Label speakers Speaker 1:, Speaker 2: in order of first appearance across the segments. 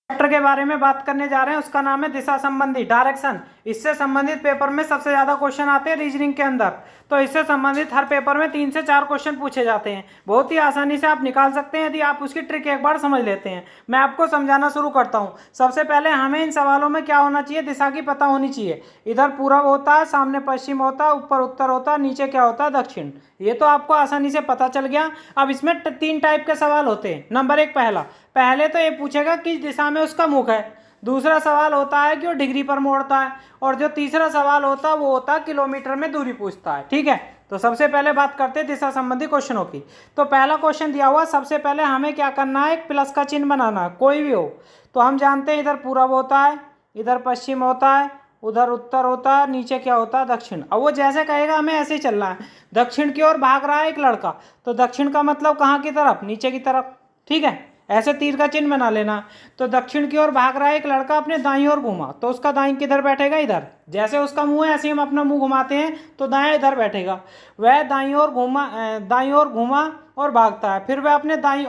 Speaker 1: Chapter के बारे में बात करने जा रहे हैं, उसका नाम है दिशा संबंधी, डायरेक्शन। इससे संबंधित पेपर में सबसे ज्यादा क्वेश्चन आते हैं रीजनिंग के अंदर। तो इससे संबंधित हर पेपर में 3 से 4 क्वेश्चन पूछे जाते हैं। बहुत ही आसानी से आप निकाल सकते हैं यदि आप उसकी ट्रिक एक बार समझ लेते हैं। मैं आपको समझाना शुरू करता हूँ। सबसे पहले हमें इन सवालों में क्या होना चाहिए, दिशा की पता होनी चाहिए। इधर पूरब होता है, सामने पश्चिम होता है, ऊपर उत्तर होता है, नीचे क्या होता है, दक्षिण। ये तो आपको आसानी से पता चल गया। अब इसमें 3 टाइप के सवाल होते हैं। नंबर 1, पहले तो ये पूछेगा किस दिशा में उसका मुख है। दूसरा सवाल होता है कि वो डिग्री पर मोड़ता है। और जो तीसरा सवाल होता है वो होता है किलोमीटर में दूरी पूछता है। ठीक है, तो सबसे पहले बात करते हैं दिशा संबंधी क्वेश्चनों की। तो पहला क्वेश्चन दिया हुआ, सबसे पहले हमें क्या करना है, एक प्लस का चिन्ह बनाना है, कोई भी हो। तो हम जानते हैं इधर पूरब होता है, इधर पश्चिम होता है, उधर उत्तर होता है, नीचे क्या होता है, दक्षिण। अब वो जैसे कहेगा हमें ऐसे ही चलना है। दक्षिण की ओर भाग रहा है एक लड़का, तो दक्षिण का मतलब कहाँ की तरफ, नीचे की तरफ। ठीक है, ऐसे तीर का चिन्ह बना लेना। तो दक्षिण की ओर भाग रहा है एक लड़का, अपने दाईं ओर घूमा, तो उसका दाईं किधर बैठेगा, इधर। जैसे उसका मुंह है ऐसे ही हम अपना मुंह घुमाते हैं तो दायां इधर बैठेगा। वह दाईं ओर घूमा और भागता है। फिर वह अपने दाईं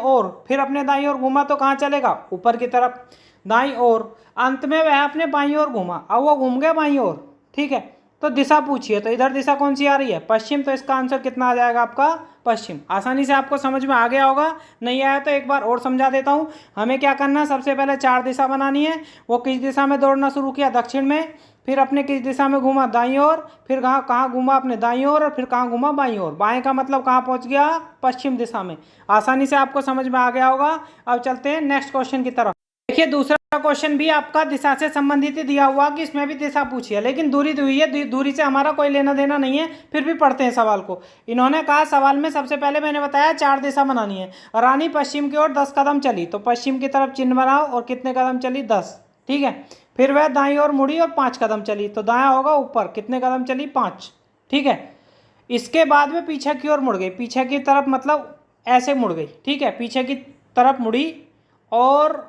Speaker 1: ओर घूमा तो कहाँ चलेगा, ऊपर की तरफ, दाईं ओर। अंत में वह अपने बाईं ओर घूमा, अब वो घूम गया बाईं ओर। ठीक है, तो दिशा पूछिए, तो इधर दिशा कौन सी आ रही है, पश्चिम। तो इसका आंसर कितना आ जाएगा आपका, पश्चिम। आसानी से आपको समझ में आ गया होगा। नहीं आया तो एक बार और समझा देता हूँ। हमें क्या करना है, सबसे पहले 4 दिशा बनानी है। वो किस दिशा में दौड़ना शुरू किया, दक्षिण में। फिर अपने किस दिशा में घूमा, दाईं ओर। फिर कहाँ घूमा, अपने दाईं ओर। और फिर कहाँ घूमा, बाईं ओर। बाएं का मतलब कहाँ पहुँच गया, पश्चिम दिशा में। आसानी से आपको समझ में आ गया होगा। अब चलते हैं नेक्स्ट क्वेश्चन की तरफ। देखिए, दूसरा क्वेश्चन भी आपका दिशा से संबंधित ही दिया हुआ कि इसमें भी दिशा पूछी है, लेकिन दूरी दी हुई है, दूरी से हमारा कोई लेना देना नहीं है। फिर भी पढ़ते हैं सवाल को। इन्होंने कहा सवाल में सबसे पहले मैंने बताया 4 दिशा बनानी है। रानी पश्चिम की ओर 10 कदम चली, तो पश्चिम की तरफ चिन्ह बनाओ और कितने कदम चली, 10। ठीक है, फिर वह दाईं ओर मुड़ी और 5 कदम चली, तो दायां होगा ऊपर, कितने कदम चली, 5। ठीक है, इसके बाद में पीछे की ओर मुड़ गई, पीछे की तरफ मतलब ऐसे मुड़ गई। ठीक है, पीछे की तरफ मुड़ी और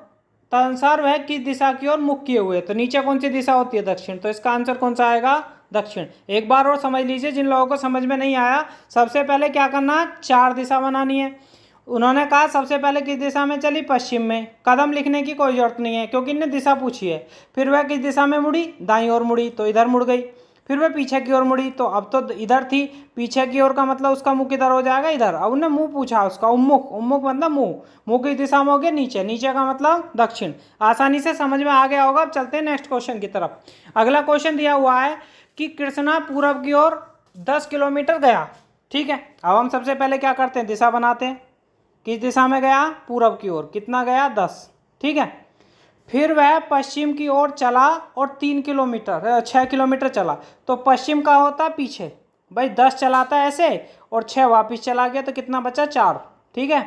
Speaker 1: तदनुसार वह किस दिशा की ओर मुख किए हुए, तो नीचे कौन सी दिशा होती है, दक्षिण। तो इसका आंसर कौन सा आएगा, दक्षिण। एक बार और समझ लीजिए, जिन लोगों को समझ में नहीं आया। सबसे पहले क्या करना, 4 दिशा बनानी है। उन्होंने कहा सबसे पहले किस दिशा में चली, पश्चिम में। कदम लिखने की कोई जरूरत नहीं है क्योंकि इन्हें दिशा पूछी है। फिर वह किस दिशा में मुड़ी, दाईं ओर मुड़ी, तो इधर मुड़ गई। फिर वह पीछे की ओर मुड़ी, तो अब तो इधर थी। पीछे की ओर का मतलब उसका मुंह किधर हो जाएगा, इधर। अब उन्हें मुंह पूछा उसका, उन्मुख। उन्मुख मतलब मुंह। मुंह की दिशा में हो गया नीचे, नीचे का मतलब दक्षिण। आसानी से समझ में आ गया होगा। अब चलते हैं नेक्स्ट क्वेश्चन की तरफ। अगला क्वेश्चन दिया हुआ है कि कृष्णा पूरब की ओर 10 किलोमीटर गया। ठीक है, अब हम सबसे पहले क्या करते हैं, दिशा बनाते हैं। किस दिशा में गया, पूरब की ओर। कितना गया, 10। ठीक है, फिर वह पश्चिम की ओर चला और 6 किलोमीटर चला। तो पश्चिम का होता पीछे, भाई 10 चलाता है ऐसे और 6 वापस चला गया, तो कितना बचा, 4। ठीक है,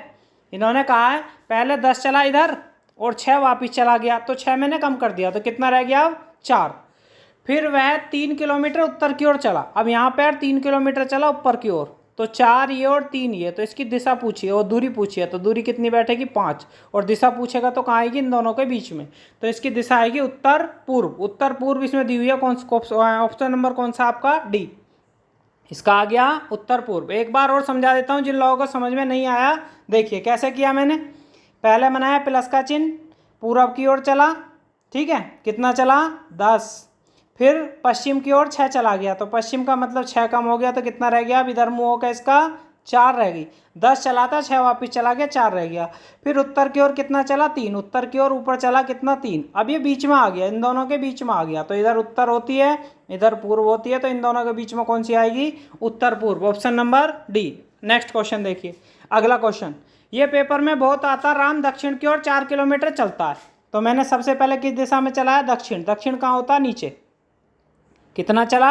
Speaker 1: इन्होंने कहा है पहले 10 चला इधर और 6 वापस चला गया, तो 6 मैंने कम कर दिया, तो कितना रह गया, अब 4। फिर वह 3 किलोमीटर उत्तर की ओर चला। अब यहाँ पर 3 किलोमीटर चला ऊपर की ओर, तो 4 ये और 3 ये। तो इसकी दिशा पूछी है और दूरी पूछी है, तो दूरी कितनी बैठेगी, 5। और दिशा पूछेगा तो कहाँ आएगी, इन दोनों के बीच में। तो इसकी दिशा आएगी उत्तर पूर्व। उत्तर पूर्व इसमें दी हुई है, ऑप्शन नंबर कौन सा आपका, डी। इसका आ गया उत्तर पूर्व। एक बार और समझा देता हूँ जिन लोगों को समझ में नहीं आया। देखिए कैसे किया मैंने। पहले बनाया प्लस का चिन्ह, पूरब की ओर चला। ठीक है, कितना चला, 10। फिर पश्चिम की ओर 6 चला गया, तो पश्चिम का मतलब 6 कम हो गया, तो कितना रह गया, अब इधर मुँह होगा इसका, 4 रह गई। 10 चला था, 6 वापिस चला गया, 4 रह गया। फिर उत्तर की ओर कितना चला, 3। उत्तर की ओर ऊपर चला कितना, 3। अब ये बीच में आ गया, इन दोनों के बीच में आ गया। तो इधर उत्तर होती है, इधर पूर्व होती है, तो इन दोनों के बीच में कौन सी आएगी, उत्तर पूर्व। Option number D. Next question देखिए। अगला क्वेश्चन, ये पेपर में बहुत आता, राम दक्षिण की ओर 4 किलोमीटर चलता है। तो मैंने सबसे पहले किस दिशा में चलाया, दक्षिण। दक्षिण कहाँ होता है, नीचे। कितना चला,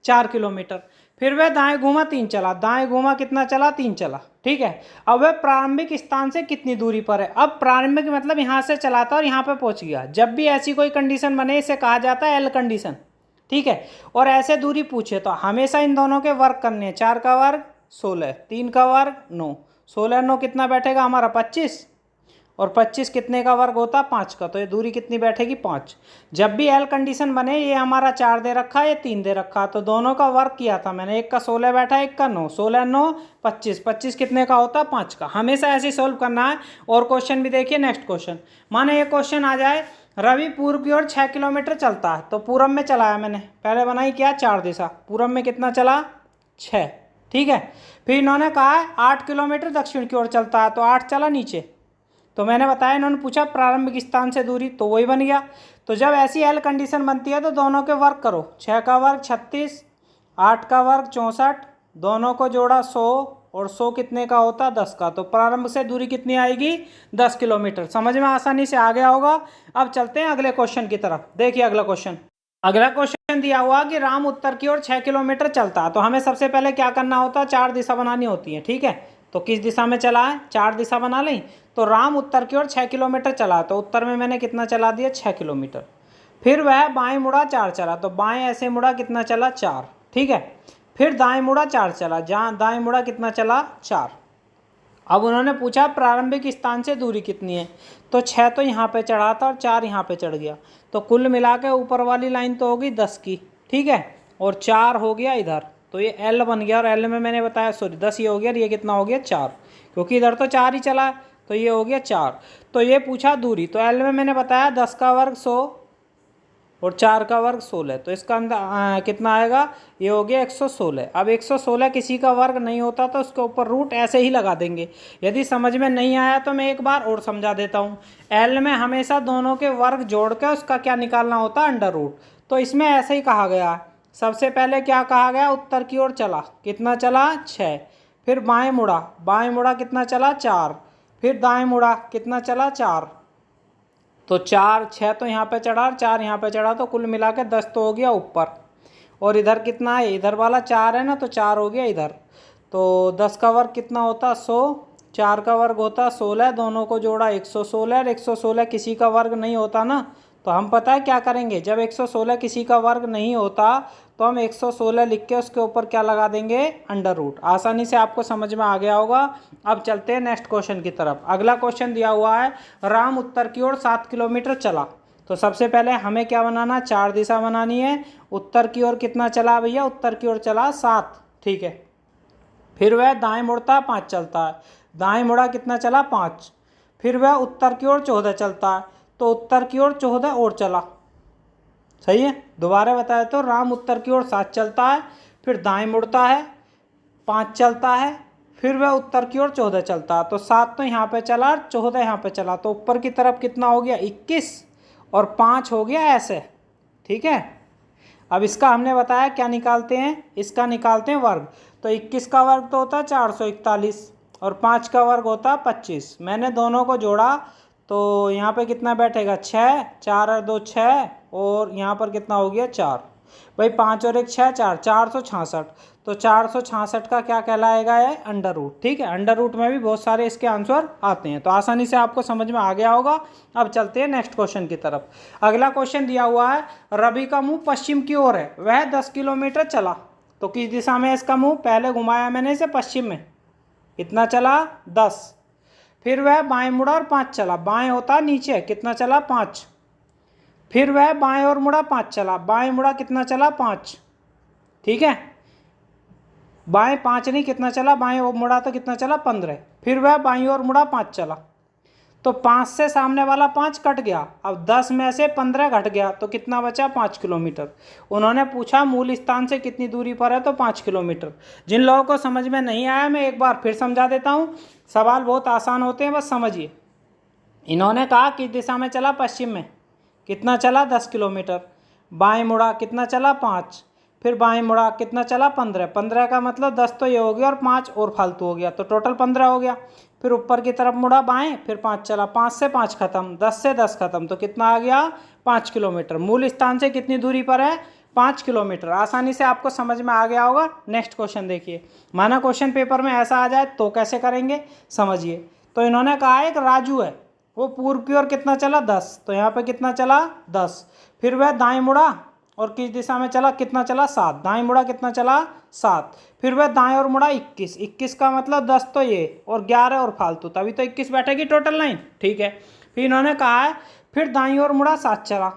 Speaker 1: 4 किलोमीटर। फिर वह दाएं घूमा, 3 चला। दाएं घूमा, कितना चला, 3 चला। ठीक है, अब वह प्रारंभिक स्थान से कितनी दूरी पर है। अब प्रारंभिक मतलब यहाँ से चला था और यहाँ पे पहुँच गया। जब भी ऐसी कोई कंडीशन बने इसे कहा जाता है एल कंडीशन। ठीक है, और ऐसे दूरी पूछे तो हमेशा इन दोनों के वर्ग करने हैं। 4 का वर्ग 16, 3 का वर्ग 9। 16 9 कितना बैठेगा हमारा, 25। और 25 कितने का वर्ग होता 5 का, तो ये दूरी कितनी बैठेगी 5। जब भी एल कंडीशन बने, ये हमारा 4 दे रखा है, ये 3 दे रखा, तो दोनों का वर्ग किया था मैंने, एक का 16 बैठा, एक का 9, 16 9 25, 25 कितने का होता 5 का। हमेशा ऐसे सोल्व करना है। और क्वेश्चन भी देखिए, नेक्स्ट क्वेश्चन, माने ये क्वेश्चन आ जाए, रवि पूर्व की ओर 6 किलोमीटर चलता है, तो पूरब में चलाया मैंने, पहले बनाई क्या 4 दिशा, पूरब में कितना चला 6, ठीक है। फिर इन्होंने कहा है 8 किलोमीटर दक्षिण की ओर चलता है, तो 8 चला नीचे, तो मैंने बताया, इन्होंने पूछा प्रारंभिक स्थान से दूरी, तो वही बन गया। तो जब ऐसी एल कंडीशन बनती है तो दोनों के वर्ग करो, 6 का वर्ग 36, 8 का वर्ग 64, दोनों को जोड़ा 100, और 100 कितने का होता 10 का, तो प्रारंभ से दूरी कितनी आएगी 10 किलोमीटर। समझ में आसानी से आ गया होगा। अब चलते हैं अगले क्वेश्चन की तरफ। देखिए अगला क्वेश्चन, अगला क्वेश्चन दिया हुआ कि राम उत्तर की ओर 6 किलोमीटर चलता है, तो हमें सबसे पहले क्या करना होता है, 4 दिशा बनानी होती है, ठीक है। तो किस दिशा में चला है, 4 दिशा बना लें। तो राम उत्तर की ओर 6 किलोमीटर चला, तो उत्तर में मैंने कितना चला दिया 6 किलोमीटर। फिर वह बाएं मुड़ा 4 चला, तो बाएं ऐसे मुड़ा कितना चला 4, ठीक है। फिर दाएं मुड़ा 4 चला, जहाँ दाएं मुड़ा कितना चला 4। अब उन्होंने पूछा प्रारंभिक स्थान से दूरी कितनी है, तो 6 तो यहाँ पे चढ़ा था और 4 यहाँ पे चढ़ गया, तो कुल मिला के ऊपर वाली लाइन तो होगी 10 की, ठीक है, और 4 हो गया इधर, तो ये L बन गया, और L में मैंने बताया सॉरी 10 ये हो गया, और ये कितना हो गया 4, क्योंकि इधर तो 4 ही चला, तो ये हो गया 4। तो ये पूछा दूरी, तो L में मैंने बताया 10 का वर्ग 100 और 4 का वर्ग 16, तो इसका अंदर कितना आएगा, ये हो गया 116। अब 116 किसी का वर्ग नहीं होता तो उसके ऊपर रूट ऐसे ही लगा देंगे। यदि समझ में नहीं आया तो मैं एक बार और समझा देता हूँ। एल में हमेशा दोनों के वर्ग जोड़ के उसका क्या निकालना होता है, अंडर रूट। तो इसमें ऐसे ही कहा गया है। सबसे पहले क्या कहा गया, उत्तर की ओर चला, कितना चला 6, फिर बाएँ मुड़ा कितना चला 4, फिर दाएँ मुड़ा कितना चला 4, तो 4 6 तो यहाँ पे चढ़ा और 4 यहाँ पे चढ़ा, तो कुल मिला के 10 तो हो गया ऊपर। और इधर कितना है, इधर वाला 4 है ना, तो 4 हो गया इधर। तो 10 का वर्ग कितना होता 100, 4 का वर्ग होता 16, दोनों को जोड़ा 116, और 116 किसी का वर्ग नहीं होता ना, तो हम पता है क्या करेंगे, जब 116 किसी का वर्ग नहीं होता तो हम 116 लिख के उसके ऊपर क्या लगा देंगे, अंडर रूट। आसानी से आपको समझ में आ गया होगा। अब चलते हैं नेक्स्ट क्वेश्चन की तरफ। अगला क्वेश्चन दिया हुआ है, राम उत्तर की ओर 7 किलोमीटर चला, तो सबसे पहले हमें क्या बनाना, 4 दिशा बनानी है। उत्तर की ओर कितना चला भैया, उत्तर की ओर चला 7, ठीक है। फिर वह दाएं मुड़ता 5 चलता है, दाएं मुड़ा कितना चला 5। फिर वह उत्तर की ओर 14 चलता है, तो उत्तर की ओर 14 और चला, सही है। दोबारा बताया तो राम उत्तर की ओर 7 चलता है, फिर दाएं मुड़ता है 5 चलता है, फिर वह उत्तर की ओर 14 चलता है, तो 7 तो यहाँ पे चला और 14 यहाँ पे चला, तो ऊपर की तरफ कितना हो गया 21, और 5 हो गया ऐसे, ठीक है। अब इसका हमने बताया क्या निकालते हैं, इसका निकालते हैं वर्ग। तो 21 का वर्ग तो होता है 441, और 5 का वर्ग होता है 25। मैंने दोनों को जोड़ा, तो यहाँ पे कितना बैठेगा 6, 4 और 2 6, और यहाँ पर कितना हो गया 4, भाई 5 और 1 6 4, 466। तो 466 का क्या कहलाएगा, है अंडर रूट, ठीक है। अंडर रूट में भी बहुत सारे इसके आंसर आते हैं, तो आसानी से आपको समझ में आ गया होगा। अब चलते हैं नेक्स्ट क्वेश्चन की तरफ। अगला क्वेश्चन दिया हुआ है, रवि का मुंह पश्चिम की ओर है, वह 10 किलोमीटर चला, तो किस दिशा में है इसका मुंह, पहले घुमाया मैंने इसे पश्चिम में, कितना चला 10। फिर वह बाएं मुड़ा और 5 चला, बाएं होता नीचे, कितना चला 5। फिर वह बाएं और मुड़ा 5 चला, बाएं मुड़ा कितना चला 5, ठीक है। बाएं 5 नहीं, कितना चला, बाएं और मुड़ा तो कितना चला 15। फिर वह बाईं और मुड़ा 5 चला, तो 5 से सामने वाला 5 कट गया, अब 10 में से 15 घट गया, तो कितना बचा 5 किलोमीटर। उन्होंने पूछा मूल स्थान से कितनी दूरी पर है, तो 5 किलोमीटर। जिन लोगों को समझ में नहीं आया मैं एक बार फिर समझा देता हूँ, सवाल बहुत आसान होते हैं, बस समझिए। इन्होंने कहा किस दिशा में चला, पश्चिम में, कितना चला 10 किलोमीटर। बाएं मुड़ा कितना चला 5, फिर बाएं मुड़ा कितना चला 15, 15 का मतलब 10 तो ये हो गया और 5 और फालतू हो गया, तो टोटल 15 हो गया। फिर ऊपर की तरफ मुड़ा बाएं, फिर 5 चला, 5 से 5 खत्म, 10 से 10 खत्म, तो कितना आ गया 5 किलोमीटर। मूल स्थान से कितनी दूरी पर है, 5 किलोमीटर। आसानी से आपको समझ में आ गया होगा। नेक्स्ट क्वेश्चन देखिए, माना क्वेश्चन पेपर में ऐसा आ जाए तो कैसे करेंगे, समझिए। तो इन्होंने कहा एक राजू है, वो पूर्व की ओर कितना चला 10, तो यहाँ पे कितना चला 10। फिर वह दाएं मुड़ा और किस दिशा में चला, कितना चला 7, दाएं मुड़ा कितना चला 7, फिर वह दाएं और मुड़ा 21, 21 का मतलब 10 तो ये और 11 और फालतू, तभी तो 21 बैठेगी टोटल लाइन, ठीक है। फिर इन्होंने कहा है फिर दाईं और मुड़ा 7 चला,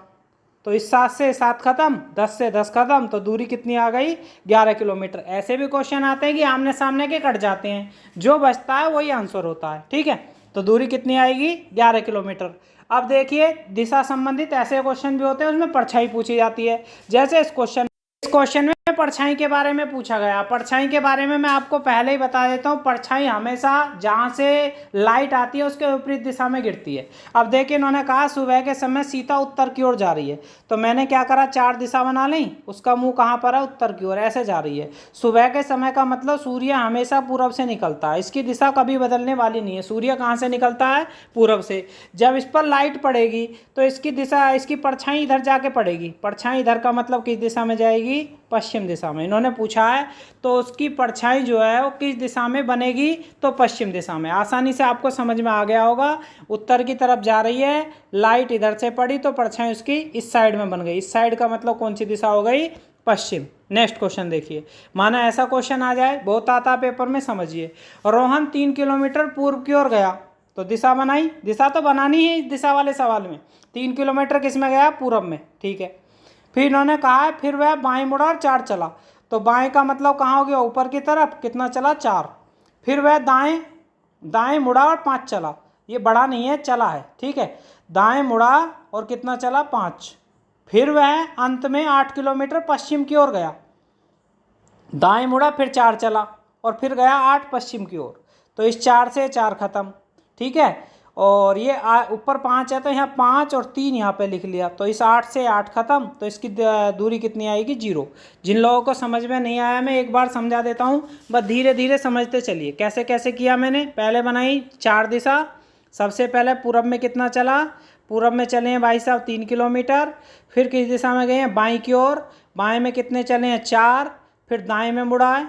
Speaker 1: तो इस 7 से 7 खत्म, 10 से 10 खत्म, तो दूरी कितनी आ गई 11 किलोमीटर। ऐसे भी क्वेश्चन आते हैं कि आमने सामने के कट जाते हैं, जो बचता है वही आंसर होता है, ठीक है। तो दूरी कितनी आएगी 11 किलोमीटर। अब देखिए दिशा संबंधित ऐसे क्वेश्चन भी होते हैं, उसमें परछाई पूछी जाती है। जैसे इस क्वेश्चन में परछाई के बारे में पूछा गया। परछाई के बारे में मैं आपको पहले ही बता देता हूँ, परछाई हमेशा जहाँ से लाइट आती है उसके विपरीत दिशा में गिरती है। अब देखिए इन्होंने कहा सुबह के समय सीता उत्तर की ओर जा रही है, तो मैंने क्या करा 4 दिशा बना ली, उसका मुंह कहाँ पर है उत्तर की ओर, ऐसे जा रही है। सुबह के समय का मतलब सूर्य हमेशा पूरब से निकलता है, इसकी दिशा कभी बदलने वाली नहीं है। सूर्य कहाँ से निकलता है, पूरब से। जब इस पर लाइट पड़ेगी तो इसकी दिशा, इसकी परछाई इधर जाके पड़ेगी, परछाई इधर का मतलब किस दिशा में जाएगी, पश्चिम दिशा में। इन्होंने पूछा है तो उसकी परछाई जो है वो किस दिशा में बनेगी, तो पश्चिम दिशा में। आसानी से आपको समझ में आ गया होगा। उत्तर की तरफ जा रही है, लाइट इधर से पड़ी तो परछाई उसकी इस साइड में बन गई। इस साइड का मतलब कौन सी दिशा हो गई, पश्चिम। नेक्स्ट क्वेश्चन देखिए, माना ऐसा क्वेश्चन आ जाए, बहुत आता है पेपर में, समझिए। रोहन 3 किलोमीटर पूर्व की ओर गया, तो दिशा बनाई, दिशा तो बनानी है इस दिशा वाले सवाल में। 3 किलोमीटर किस में गया, पूरब में, ठीक है। फिर इन्होंने कहा है फिर वह बाएं मुड़ा और 4 चला, तो बाएं का मतलब कहाँ हो गया, ऊपर की तरफ, कितना चला 4। फिर वह दाएं मुड़ा और 5 चला, ये बड़ा नहीं है, चला है, ठीक है। दाएं मुड़ा और कितना चला 5। फिर वह अंत में 8 किलोमीटर पश्चिम की ओर गया, दाएं मुड़ा फिर 4 चला और फिर गया 8 पश्चिम की ओर, तो इस 4 से 4 खत्म, ठीक है। और ये ऊपर 5 है तो यहाँ 5 और 3 यहाँ पे लिख लिया, तो इस 8 से 8 खत्म, तो इसकी दूरी कितनी आएगी 0। जिन लोगों को समझ में नहीं आया मैं एक बार समझा देता हूँ, बस धीरे धीरे समझते चलिए। कैसे कैसे किया मैंने, पहले बनाई 4 दिशा। सबसे पहले पूरब में कितना चला, पूरब में चले हैं भाई साहब 3 किलोमीटर। फिर किस दिशा में गए हैं, बाईं की ओर, बाएँ में कितने चले हैं 4। फिर दाएँ में मुड़ा है,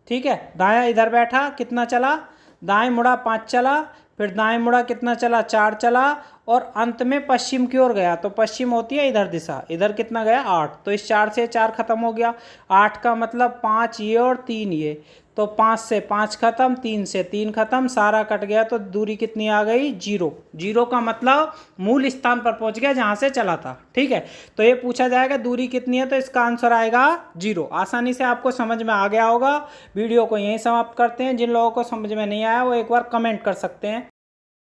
Speaker 1: ठीक है, दायां इधर बैठा, कितना चला, दाएं मुड़ा 5 चला। फिर दाएं मुड़ा कितना चला 4 चला और अंत में पश्चिम की ओर गया, तो पश्चिम होती है इधर दिशा, इधर कितना गया 8, तो इस 4 से 4 खत्म हो गया। 8 का मतलब 5 ये और 3 ये, तो 5 से 5 खत्म, 3 से 3 खत्म, सारा कट गया, तो दूरी कितनी आ गई 0। 0 का मतलब मूल स्थान पर पहुंच गया जहां से चला था, ठीक है। तो ये पूछा जाएगा दूरी कितनी है, तो इसका आंसर आएगा 0। आसानी से आपको समझ में आ गया होगा। वीडियो को यहीं समाप्त करते हैं। जिन लोगों को समझ में नहीं आया वो एक बार कमेंट कर सकते हैं।